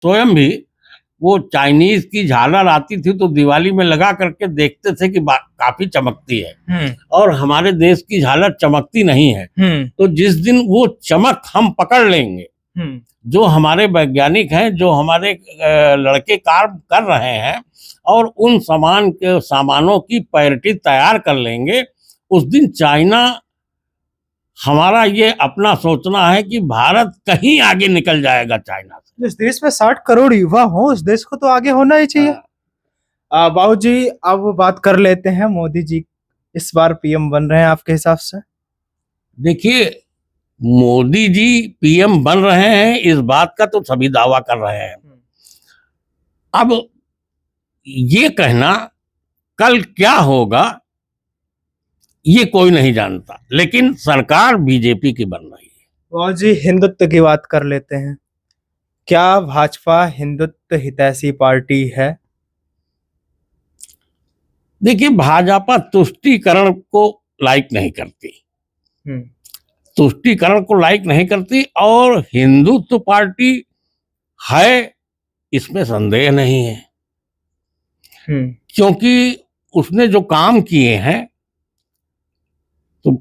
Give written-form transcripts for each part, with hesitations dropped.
स्वयं भी वो चाइनीज की झालर आती थी तो दिवाली में लगा करके देखते थे कि काफी चमकती है और हमारे देश की झालर चमकती नहीं है। तो जिस दिन वो चमक हम पकड़ लेंगे, जो हमारे वैज्ञानिक हैं, जो हमारे लड़के कार्य कर रहे हैं और उन सामानों की पैरिटी तैयार कर लेंगे, उस दिन चाइना, हमारा ये अपना सोचना है कि भारत कहीं आगे निकल जाएगा चाइना से। जिस देश में 60 करोड़ युवा हो, उस देश को तो आगे होना ही चाहिए। बाबू जी, अब बात कर लेते हैं, मोदी जी इस बार पीएम बन रहे हैं आपके हिसाब से? देखिए, मोदी जी पीएम बन रहे हैं, इस बात का तो सभी दावा कर रहे हैं। अब ये कहना कल क्या होगा ये कोई नहीं जानता, लेकिन सरकार बीजेपी की बन रही है। बाबू जी, हिंदुत्व की बात कर लेते हैं। क्या भाजपा हिंदुत्व हितैषी पार्टी है? देखिए, भाजपा तुष्टीकरण को लाइक नहीं करती, तुष्टीकरण को लाइक नहीं करती और हिंदुत्व पार्टी है, इसमें संदेह नहीं है। क्योंकि उसने जो काम किए हैं तो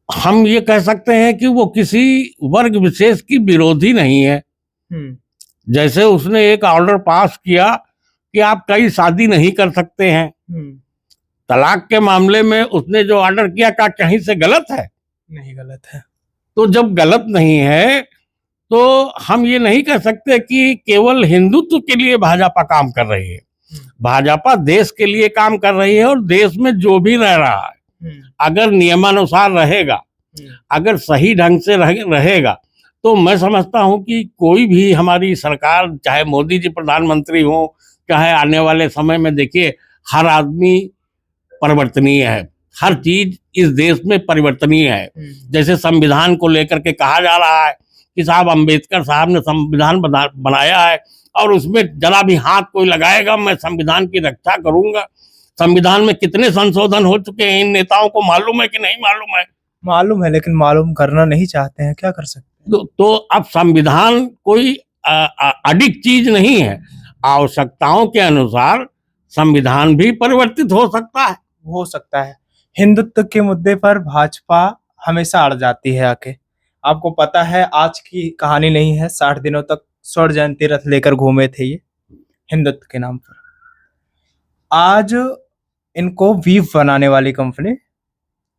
हम ये कह सकते हैं कि वो किसी वर्ग विशेष की विरोधी नहीं है। जैसे उसने एक ऑर्डर पास किया कि आप कई शादी नहीं कर सकते हैं, तलाक के मामले में उसने जो ऑर्डर किया, क्या कहीं से गलत है? नहीं गलत है। तो जब गलत नहीं है तो हम ये नहीं कह सकते कि केवल हिंदुत्व के लिए भाजपा काम कर रही है। भाजपा देश के लिए काम कर रही है और देश में जो भी रह रहा है, अगर नियमानुसार रहेगा, अगर सही ढंग से रहेगा, तो मैं समझता हूं कि कोई भी हमारी सरकार, चाहे मोदी जी प्रधानमंत्री हो, चाहे आने वाले समय में, देखिए हर आदमी परिवर्तनीय है, हर चीज इस देश में परिवर्तनीय है। जैसे संविधान को लेकर के कहा जा रहा है कि साहब अम्बेडकर साहब ने संविधान बनाया है और उसमें जरा भी हाथ कोई लगाएगा मैं संविधान की रक्षा करूंगा। संविधान में कितने संशोधन हो चुके हैं, इन नेताओं को मालूम है कि नहीं मालूम है? मालूम है, लेकिन मालूम करना नहीं चाहते हैं, क्या कर सकते हैं? तो अब संविधान कोई अडिग चीज नहीं है, आवश्यकताओं के अनुसार संविधान भी परिवर्तित हो सकता है। हिंदुत्व के मुद्दे पर भाजपा हमेशा अड़ जाती है आके। आपको पता है, आज की कहानी नहीं है, 60 दिनों तक स्वर्ण जयंती रथ लेकर घूमे थे ये हिंदुत्व के नाम पर। आज इनको बीफ बनाने वाली कंपनी,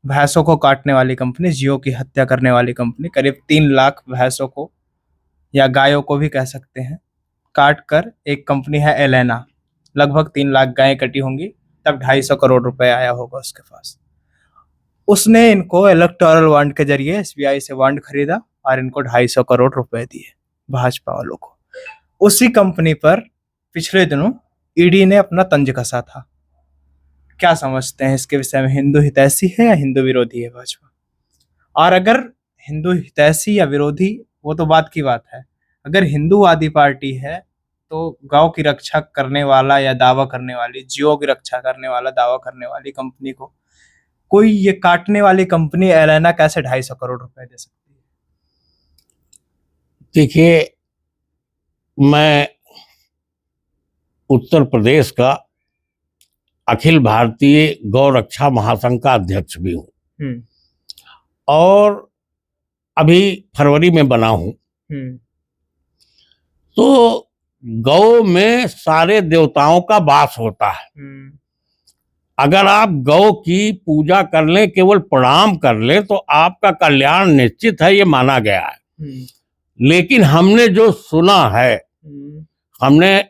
भैंसों को काटने वाली कंपनी, जियो की हत्या करने वाली कंपनी, करीब 3 लाख भैंसों को या गायों को भी कह सकते हैं, काट कर एक कंपनी है एलेना, लगभग 3 लाख गायें कटी होंगी, तब 250 करोड़ रुपए आया होगा उसके पास। उसने इनको इलेक्टोरल बॉन्ड के जरिए एसबीआई से बॉन्ड खरीदा और इनको 250 करोड़ रुपए दिए भाजपा वालों को। उसी कंपनी पर पिछले दिनों ईडी ने अपना तंज कसा था। क्या समझते हैं इसके विषय में? हिंदू हितैषी है या हिंदू विरोधी है भाजपा? और अगर हिंदू हितैषी या विरोधी, वो तो बात की बात है, अगर हिंदूवादी पार्टी है तो गौ की रक्षा करने वाला या दावा करने वाली, जियो की रक्षा करने वाला, दावा करने वाली कंपनी को कोई ये काटने वाली कंपनी एलेना कैसे 250 करोड़ रुपए दे सकती है? देखिए, मैं उत्तर प्रदेश का अखिल भारतीय गौ रक्षा महासंघ का अध्यक्ष भी हूं और अभी फरवरी में बना हूं। तो गौ में सारे देवताओं का वास होता है। अगर आप गौ की पूजा कर लें, केवल प्रणाम कर लें, तो आपका कल्याण निश्चित है, ये माना गया है। लेकिन हमने जो सुना है, हमने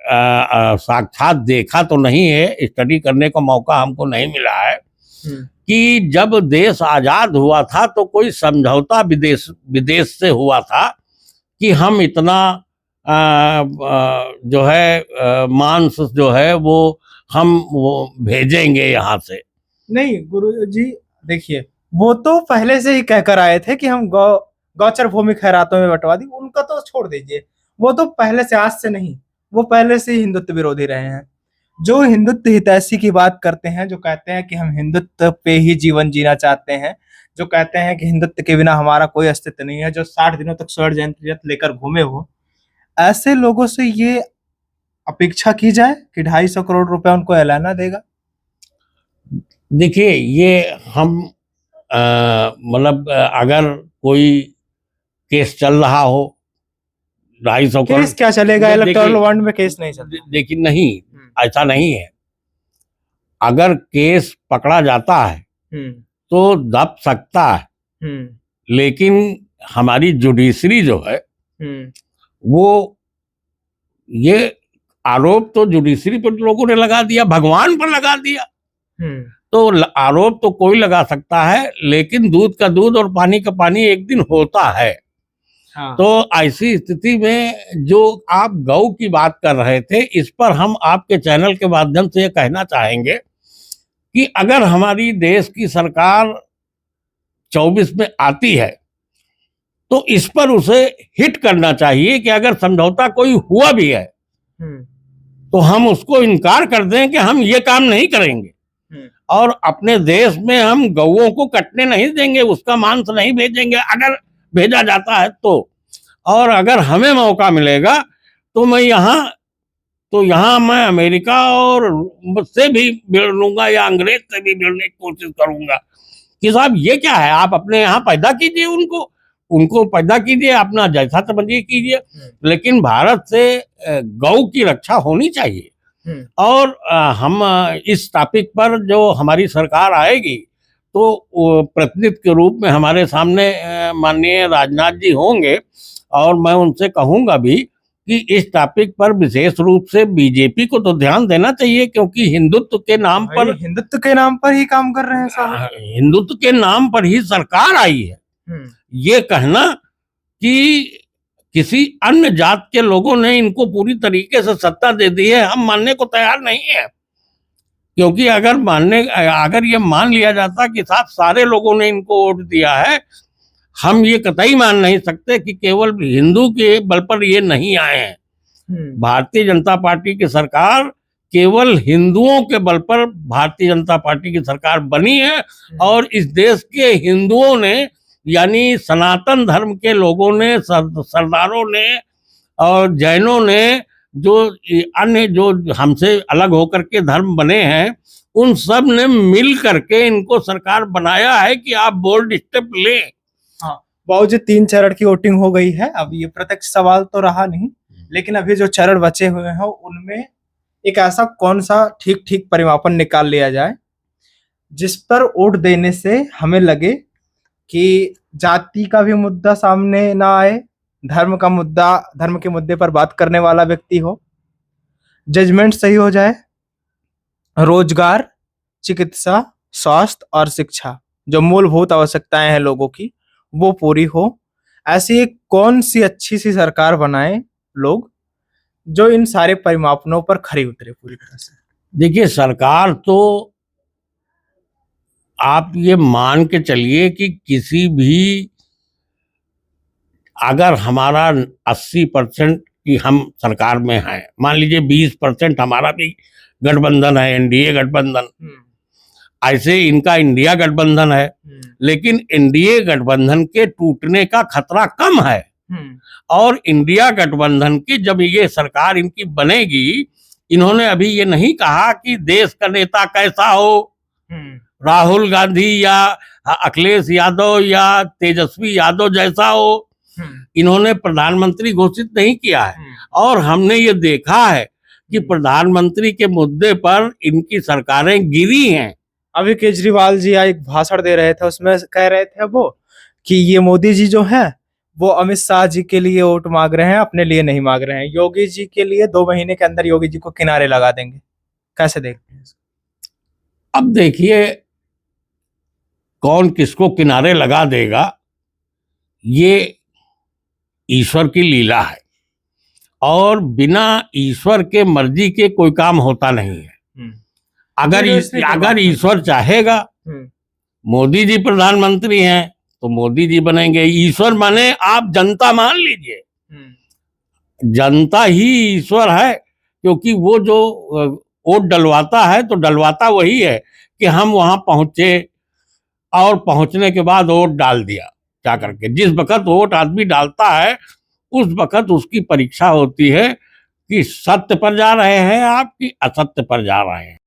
साक्षात देखा तो नहीं है, स्टडी करने का मौका हमको नहीं मिला है कि जब देश आजाद हुआ था तो कोई समझौता विदेश से हुआ था कि हम इतना जो है मांस जो है वो भेजेंगे यहाँ से। नहीं गुरु जी, देखिए, वो तो पहले से ही कहकर आए थे कि हम गौचर भूमि खैरातों में बंटवा दी, उनका तो छोड़ दीजिए, वो तो पहले से, आज से नहीं, वो पहले से ही हिंदुत्व विरोधी रहे हैं। जो हिंदुत्व हितैषी की बात करते हैं, जो कहते हैं कि हम हिंदुत्व पे ही जीवन जीना चाहते हैं, जो कहते हैं कि हिंदुत्व के बिना हमारा कोई अस्तित्व नहीं है, जो 60 दिनों तक स्वर्ण जयंती रथ लेकर घूमे हो, ऐसे लोगों से ये अपेक्षा की जाए कि 250 करोड़ रुपए उनको ऐलाना देगा? देखिए, ये हम मतलब अगर कोई केस चल रहा हो 250 करोड़, केस क्या चलेगा? इलेक्टोरल देखिए बॉन्ड में केस नहीं चलता। देखिए नहीं, ऐसा नहीं है। अगर केस पकड़ा जाता है हम्म तो दब सकता है, हम्म लेकिन हमारी जुडिशरी जो है हम्म वो, ये आरोप तो जुडिशरी पर लोगों ने लगा दिया, भगवान पर लगा दिया। हम्म तो आरोप तो कोई लगा सकता है, लेकिन दूध का दूध और पानी का पानी एक दिन होता है। हाँ। तो ऐसी स्थिति में जो आप गौ की बात कर रहे थे, इस पर हम आपके चैनल के माध्यम से ये कहना चाहेंगे कि अगर हमारी देश की सरकार 24 में आती है तो इस पर उसे हिट करना चाहिए कि अगर समझौता कोई हुआ भी है हम्म तो हम उसको इनकार कर दें कि हम ये काम नहीं करेंगे, और अपने देश में हम गौओं को कटने नहीं देंगे, उसका मांस नहीं भेजेंगे अगर भेजा जाता है तो। और अगर हमें मौका मिलेगा तो यहाँ मैं अमेरिका और से भी मिल लूंगा या अंग्रेज से भी मिलने की कोशिश करूंगा कि साहब ये क्या है, आप अपने यहाँ पैदा कीजिए, उनको उनको पैदा कीजिए, अपना जैसा समझिए कीजिए, लेकिन भारत से गौ की रक्षा होनी चाहिए। और हम इस टॉपिक पर जो हमारी सरकार आएगी तो प्रतिनिधि के रूप में हमारे सामने माननीय राजनाथ जी होंगे, और मैं उनसे कहूंगा भी कि इस टॉपिक पर विशेष रूप से बीजेपी को तो ध्यान देना चाहिए, क्योंकि हिंदुत्व के नाम पर, हिंदुत्व के नाम पर ही काम कर रहे हैं साहब। हिंदुत्व के नाम पर ही सरकार आई है। ये कहना कि किसी अन्य जात के लोगों ने इनको पूरी तरीके से सत्ता दे दी है, हम मानने को तैयार नहीं है। क्योंकि अगर ये मान लिया जाता कि साहब सारे लोगों ने इनको वोट दिया है, हम ये कतई मान नहीं सकते कि केवल हिंदू के बल पर ये नहीं आए हैं। भारतीय जनता पार्टी की सरकार केवल हिंदुओं के बल पर भारतीय जनता पार्टी की सरकार बनी है, और इस देश के हिंदुओं ने, यानी सनातन धर्म के लोगों ने, सरदारों ने और जैनों ने, जो अन्य जो हमसे अलग होकर के धर्म बने हैं, उन सब ने मिल करके इनको सरकार बनाया है कि आप बोल्ड स्टेप लें। हाँ, बहुत जी 3 चरण की वोटिंग हो गई है। अब ये प्रत्यक्ष सवाल तो रहा नहीं, लेकिन अभी जो चरण बचे हुए हैं उनमें एक ऐसा कौन सा ठीक परिमापन निकाल लिया जाए जिस पर वोट देने से हमें लगे कि जाति का भी मुद्दा सामने ना आए, धर्म के मुद्दे पर बात करने वाला व्यक्ति हो, जजमेंट सही हो जाए, रोजगार, चिकित्सा, स्वास्थ्य और शिक्षा, जो मूलभूत आवश्यकताएं हैं लोगों की, वो पूरी हो। ऐसी एक कौन सी अच्छी सी सरकार बनाए लोग जो इन सारे परिमापनों पर खरी उतरे पूरी तरह से। देखिए, सरकार तो आप ये मान के चलिए कि किसी भी, अगर हमारा 80% की हम सरकार में हैं, मान लीजिए 20% हमारा भी गठबंधन है, एनडीए गठबंधन, ऐसे इनका इंडिया गठबंधन है, लेकिन एनडीए गठबंधन के टूटने का खतरा कम है। और इंडिया गठबंधन की जब ये सरकार इनकी बनेगी, इन्होंने अभी ये नहीं कहा कि देश का नेता कैसा हो, राहुल गांधी या अखिलेश यादव या तेजस्वी यादव जैसा हो, इन्होंने प्रधानमंत्री घोषित नहीं किया है। और हमने ये देखा है कि प्रधानमंत्री के मुद्दे पर इनकी सरकारें गिरी हैं। अभी केजरीवाल जी एक भाषण दे रहे थे, उसमें कह रहे थे वो कि ये मोदी जी जो है वो अमित शाह जी के लिए वोट मांग रहे हैं, अपने लिए नहीं मांग रहे हैं। योगी जी के लिए 2 महीने के अंदर योगी जी को किनारे लगा देंगे। कैसे देखते हैं? अब देखिए, कौन किसको किनारे लगा देगा ये ईश्वर की लीला है, और बिना ईश्वर के मर्जी के कोई काम होता नहीं है। अगर ईश्वर चाहेगा, मोदी जी प्रधानमंत्री हैं तो मोदी जी बनेंगे। ईश्वर माने आप जनता मान लीजिए, जनता ही ईश्वर है, क्योंकि वो जो वोट डलवाता है तो डलवाता वही है कि हम वहां पहुंचे और पहुंचने के बाद वोट डाल दिया जा करके। जिस वक्त वोट आदमी डालता है उस वक्त उसकी परीक्षा होती है कि सत्य पर जा रहे हैं आप कि असत्य पर जा रहे हैं।